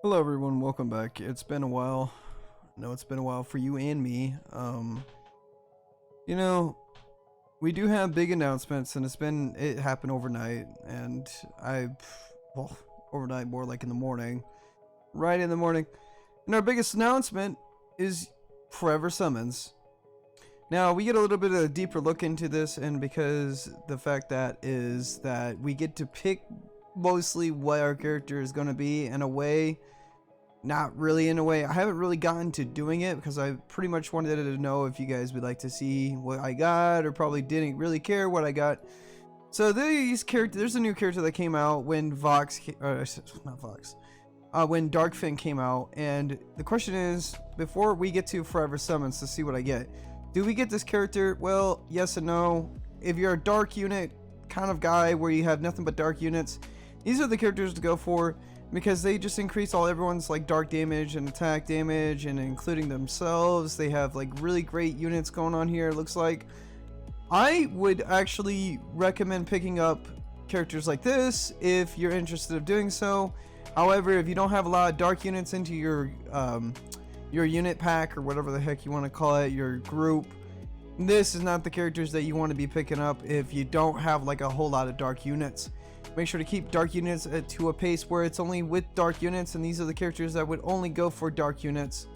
Hello everyone, welcome back. It's been a while. No, it's been a while for you and me. You know, we do have big announcements and it happened overnight and well, overnight more like in the morning. Right in the morning. And our biggest announcement is Forever Summons. Now, we get a little bit of a deeper look into this, and because the fact that is that we get to pick mostly what our character is going to be in a way, not really in a way. I haven't really gotten to doing it because I pretty much wanted to know if you guys would like to see what I got, or probably didn't really care what I got. So there's a new character that came out when when Darkfin came out, and the question is, before we get to Forever Summons to see what I get, do we get this character? Well, yes and no. If you're a dark unit kind of guy where you have nothing but dark units, these are the characters to go for, because they just increase everyone's like dark damage and attack damage, and including themselves. They have like really great units going on here, it looks like. I would actually recommend picking up characters like this if you're interested in doing so. However, if you don't have a lot of dark units into your unit pack, or whatever the heck you want to call it, your group, this is not the characters that you want to be picking up if you don't have like a whole lot of dark units. Make sure to keep dark units to a pace where it's only with dark units, and these are the characters that would only go for dark units.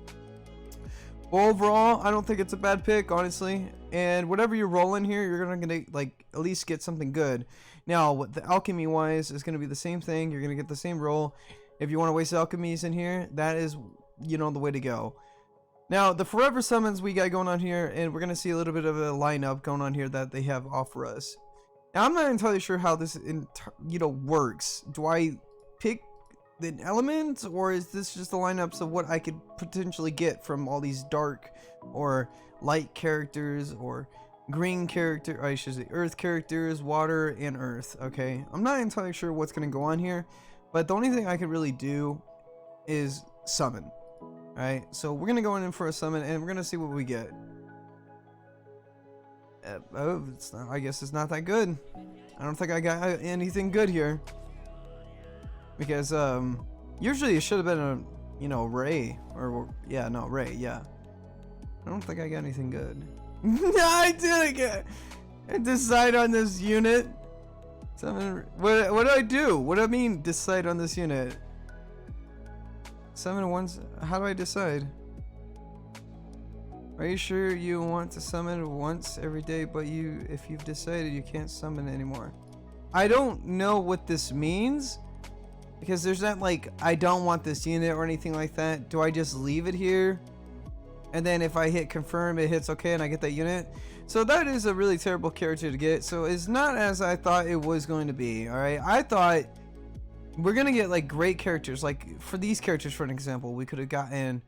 Overall, I don't think it's a bad pick, honestly. And whatever you roll in here, you're gonna like at least get something good. Now, what the alchemy wise is gonna be the same thing. You're gonna get the same roll. If you want to waste alchemies in here, that is, you know, the way to go. Now, the Forever Summons we got going on here, and we're gonna see a little bit of a lineup going on here that they have offer us. Now, I'm not entirely sure how this works. Do I pick the elements, or is this just the lineups of what I could potentially get from all these dark or light characters, or green character, I should say earth characters, water and earth? Okay, I'm not entirely sure what's going to go on here, but the only thing I could really do is summon. Alright, so we're going to go in for a summon, and we're going to see what we get. Oh, it's not, I guess it's not that good. I don't think I got anything good here, because usually it should have been a Ray, or Ray, yeah. I don't think I got anything good. I didn't get. I decide on this unit. What do I do? What do I mean decide on this unit? Summon once. How do I decide? Are you sure you want to summon once every day, but if you've decided you can't summon anymore? I don't know what this means, because there's not like I don't want this unit or anything like that. Do I just leave it here, and then if I hit confirm, it hits okay and I get that unit? So that is a really terrible character to get. So it's not as I thought it was going to be. All right, I thought we're gonna get like great characters. Like for these characters, for an example, we could have gotten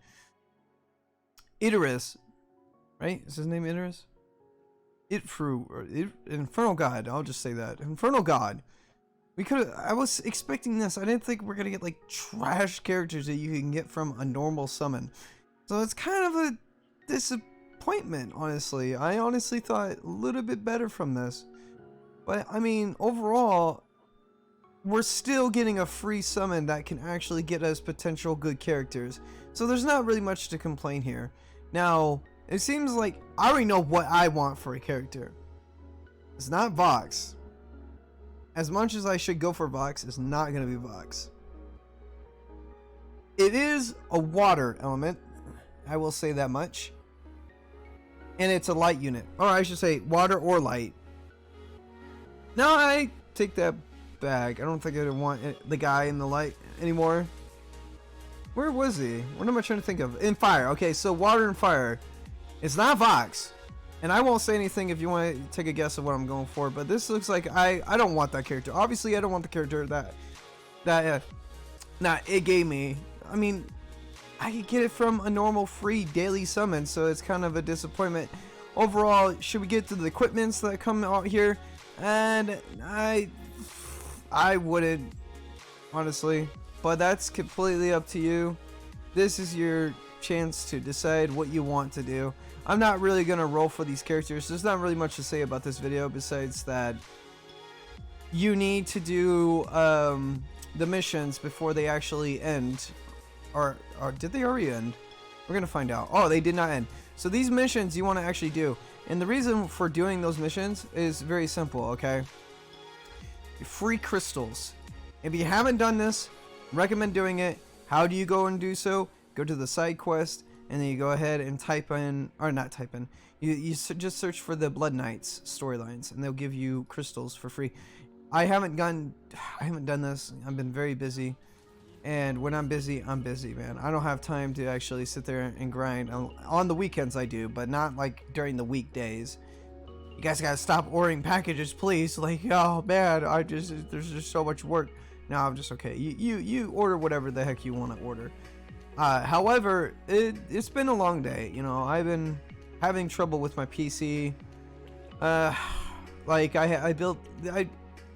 Idris. Right? Is his name Idris? Infernal God. I'll just say that. Infernal God. I was expecting this. I didn't think we're gonna get like trash characters that you can get from a normal summon. So it's kind of a disappointment, honestly. I honestly thought a little bit better from this. But I mean, overall, we're still getting a free summon that can actually get us potential good characters. So there's not really much to complain here. Now, it seems like I already know what I want for a character. It's not Vox. As much as I should go for Vox, it's not going to be Vox. It is a water element. I will say that much. And it's a light unit. Or I should say water or light. Now I take that back. I don't think I want the guy in the light anymore. Where was he? What am I trying to think of? In fire. Okay, so water and fire. It's not Vox, and I won't say anything if you want to take a guess of what I'm going for, but this looks like I don't want that character. Obviously, I don't want the character that it gave me. I mean, I could get it from a normal free daily summon, so it's kind of a disappointment. Overall, should we get to the equipments that come out here? And I wouldn't, honestly, but that's completely up to you. This is your chance to decide what you want to do. I'm not really gonna roll for these characters. There's not really much to say about this video besides that you need to do the missions before they actually end or did they already end? We're gonna find out. Oh, they did not end. So these missions you want to actually do, and the reason for doing those missions is very simple. Okay, free crystals. If you haven't done this, recommend doing it. How do you go and do so? Go to the side quest, and then you go ahead and type in, or not type in. You just search for the Blood Knights storylines, and they'll give you crystals for free. I haven't done this. I've been very busy. And when I'm busy, man. I don't have time to actually sit there and grind. On the weekends I do, but not like during the weekdays. You guys gotta stop ordering packages, please. Like, oh man, there's just so much work. No, I'm just okay. You order whatever the heck you want to order. However, it's been a long day. You know, I've been having trouble with my PC. Like I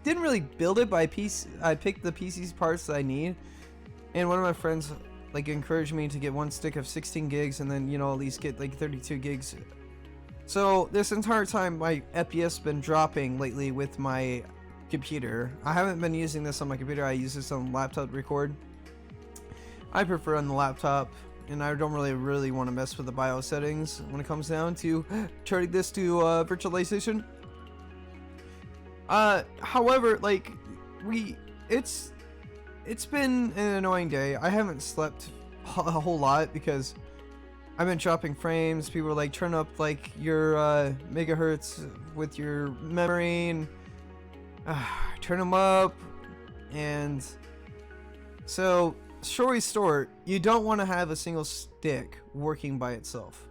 didn't really build it, but I picked the PC's parts that I need. And one of my friends like encouraged me to get one stick of 16 gigs and then, you know, at least get like 32 gigs. So this entire time my FPS been dropping lately with my computer. I haven't been using this on my computer. I use this on the laptop to record. I prefer on the laptop, and I don't really want to mess with the BIOS settings when it comes down to turning this to virtualization. However, like it's been an annoying day. I haven't slept a whole lot because I've been dropping frames. People are like, turn up like your megahertz with your memory, and turn them up. And so, story short, you don't want to have a single stick working by itself.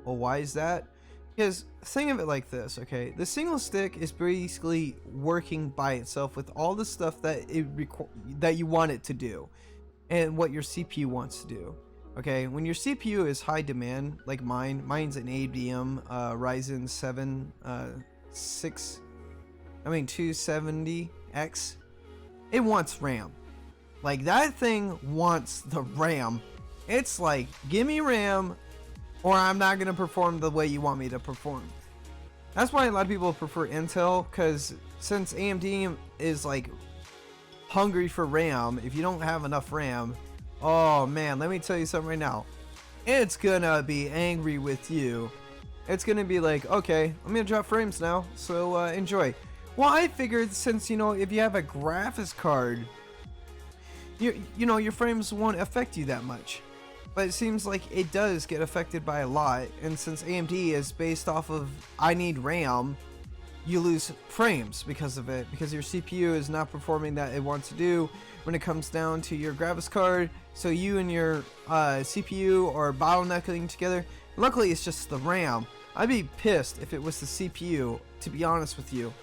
Well, why is that? Because think of it like this, okay? The single stick is basically working by itself with all the stuff that that you want it to do, and what your CPU wants to do. Okay, when your CPU is high demand, like mine's an AMD Ryzen 7 270X. It wants RAM. Like, that thing wants the RAM. It's like, give me RAM, or I'm not going to perform the way you want me to perform. That's why a lot of people prefer Intel, because since AMD is like hungry for RAM, if you don't have enough RAM, oh man, let me tell you something right now. It's gonna be angry with you. It's gonna be like, okay, I'm gonna drop frames now, so enjoy. Well, I figured since, you know, if you have a graphics card, you know, your frames won't affect you that much. But it seems like it does get affected by a lot, and since AMD is based off of I need RAM, you lose frames because of it, because your CPU is not performing that it wants to do when it comes down to your graphics card. So you and your CPU are bottlenecking together. Luckily, it's just the RAM. I'd be pissed if it was the CPU, to be honest with you,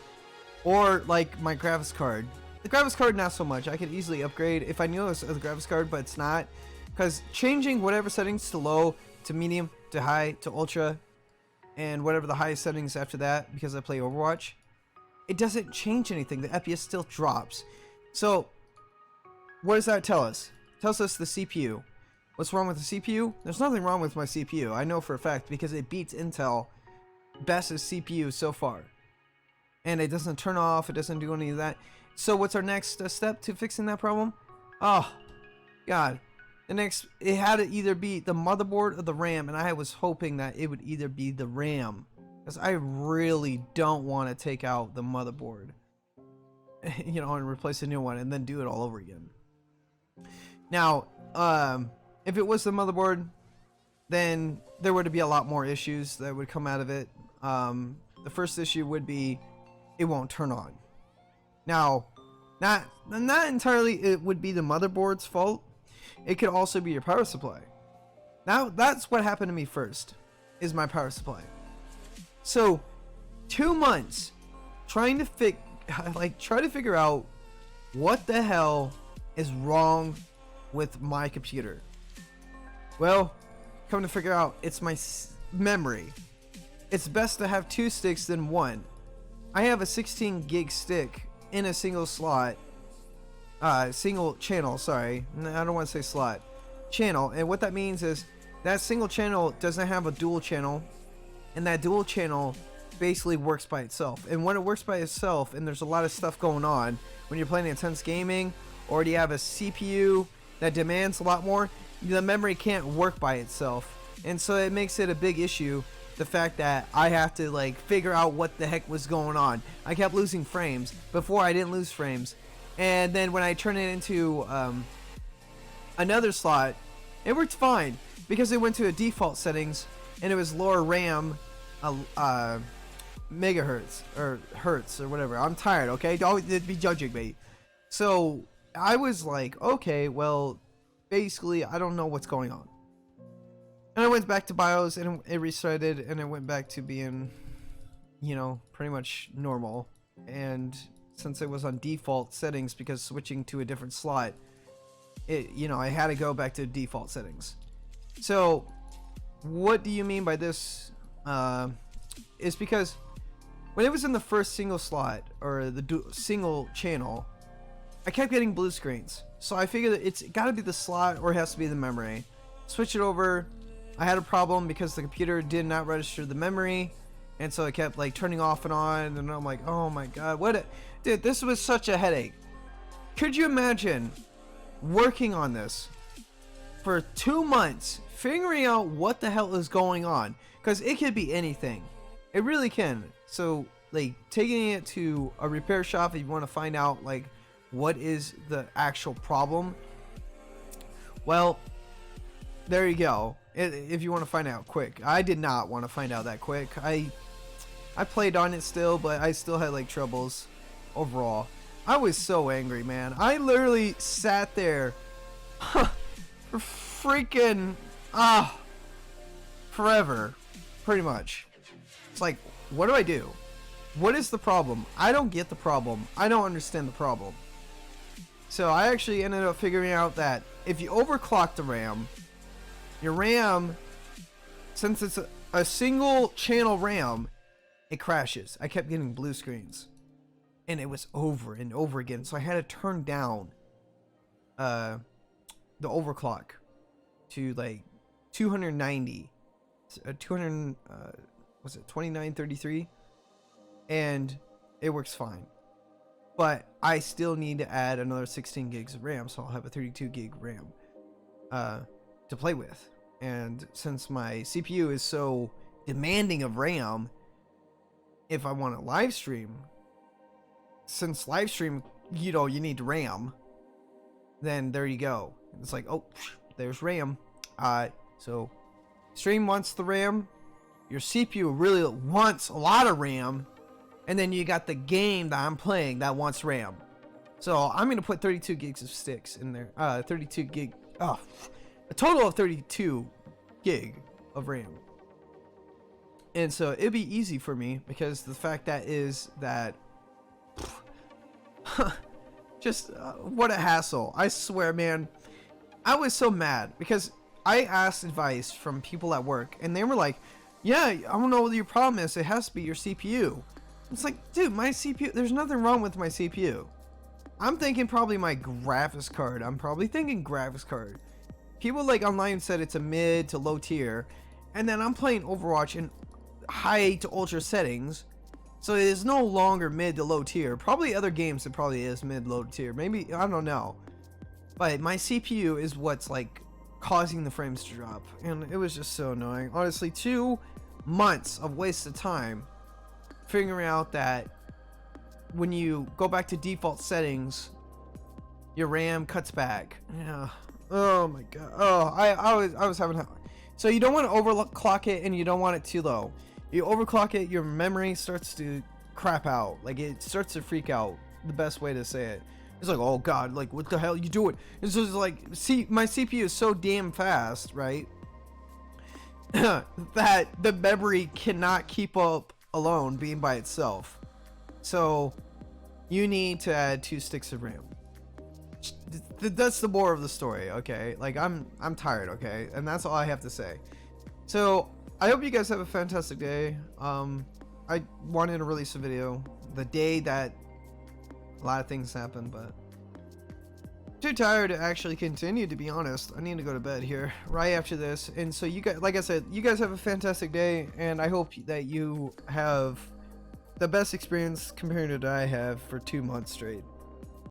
or like my graphics card. The graphics card, not so much. I could easily upgrade if I knew it was the graphics card, but it's not. Because changing whatever settings to low, to medium, to high, to ultra, and whatever the highest settings after that, because I play Overwatch, it doesn't change anything. The FPS still drops. So, what does that tell us? It tells us the CPU. What's wrong with the CPU? There's nothing wrong with my CPU. I know for a fact, because it beats Intel bestest CPU so far. And it doesn't turn off, it doesn't do any of that. So what's our next step to fixing that problem? Oh, God. It had to either be the motherboard or the RAM, and I was hoping that it would either be the RAM, because I really don't want to take out the motherboard, you know, and replace a new one and then do it all over again. Now, if it was the motherboard, then there would be a lot more issues that would come out of it. The first issue would be it won't turn on. Now, not entirely it would be the motherboard's fault. It could also be your power supply. Now, that's what happened to me first, is my power supply. So, 2 months trying to figure out what the hell is wrong with my computer. Well, come to figure out, it's my memory. It's best to have 2 sticks than 1. I have a 16 gig stick in a single slot. Single channel, sorry. I don't want to say slot. Channel. And what that means is that single channel doesn't have a dual channel. And that dual channel basically works by itself. And when it works by itself, and there's a lot of stuff going on, when you're playing intense gaming, or you have a CPU that demands a lot more, the memory can't work by itself. And so it makes it a big issue, the fact that I have to like figure out what the heck was going on. I kept losing frames. Before I didn't lose frames. And then when I turn it into another slot, it worked fine because it went to a default settings and it was lower RAM megahertz or hertz or whatever. I'm tired, okay? Don't be judging me. So I was like, okay, well, basically I don't know what's going on. And I went back to BIOS and it restarted and it went back to being, you know, pretty much normal. And since it was on default settings, because switching to a different slot, it, you know, I had to go back to default settings. So what do you mean by this? Is because when it was in the first single slot or the single channel, I kept getting blue screens. So I figured that it's got to be the slot or it has to be the memory. Switch it over. I had a problem because the computer did not register the memory, and so it kept like turning off and on, and I'm like, oh my god, dude, this was such a headache. Could you imagine working on this for 2 months, figuring out what the hell is going on? Because it could be anything. It really can. So like taking it to a repair shop if you want to find out like what is the actual problem, well, there you go. If you want to find out quick. I did not want to find out that quick. I played on it still, but I still had like troubles overall. I was so angry, man. I literally sat there for freaking forever, pretty much. It's like, what do I do? What is the problem? I don't get the problem. I don't understand the problem. So I actually ended up figuring out that if you overclock the RAM, your RAM, since it's a single channel RAM, it crashes. I kept getting blue screens. And it was over and over again. So I had to turn down the overclock to like 290. 200, was it 2933? And it works fine. But I still need to add another 16 gigs of RAM. So I'll have a 32 gig RAM to play with. And since my CPU is so demanding of RAM, if I want to live stream, since live stream, you know, you need RAM, then there you go. It's like, oh, there's RAM. So stream wants the RAM, your CPU really wants a lot of RAM, and then you got the game that I'm playing that wants RAM. So I'm gonna put 32 gigs of sticks in there. 32 gig. Oh, a total of 32 gig of RAM. And so it'd be easy for me because the fact that is that just what a hassle. I swear, man, I was so mad because I asked advice from people at work and they were like, yeah, I don't know what your problem is. It has to be your CPU. It's like, dude, my CPU, there's nothing wrong with my CPU. I'm thinking probably my graphics card. I'm probably thinking graphics card. People like online said it's a mid to low tier, and then I'm playing Overwatch in high to ultra settings, so it is no longer mid to low tier. Probably other games it probably is mid low tier, maybe, I don't know, but my CPU is what's like causing the frames to drop, and it was just so annoying. Honestly, 2 months of wasted time figuring out that when you go back to default settings, your RAM cuts back. Yeah. Oh my god. Oh, I was having. So you don't want to overclock it, and you don't want it too low. You overclock it, your memory starts to crap out. Like it starts to freak out. The best way to say it. It's like, oh god, like what the hell are you doing? It's just like, see, my CPU is so damn fast, right? that the memory cannot keep up alone, being by itself. So you need to add 2 sticks of RAM. That's the more of the story, okay? Like I'm tired, okay? And that's all I have to say. So I hope you guys have a fantastic day. I wanted to release a video the day that a lot of things happened, but too tired to actually continue, to be honest. I need to go to bed here right after this. And so you guys, like I said, you guys have a fantastic day, and I hope that you have the best experience compared to what I have for 2 months straight.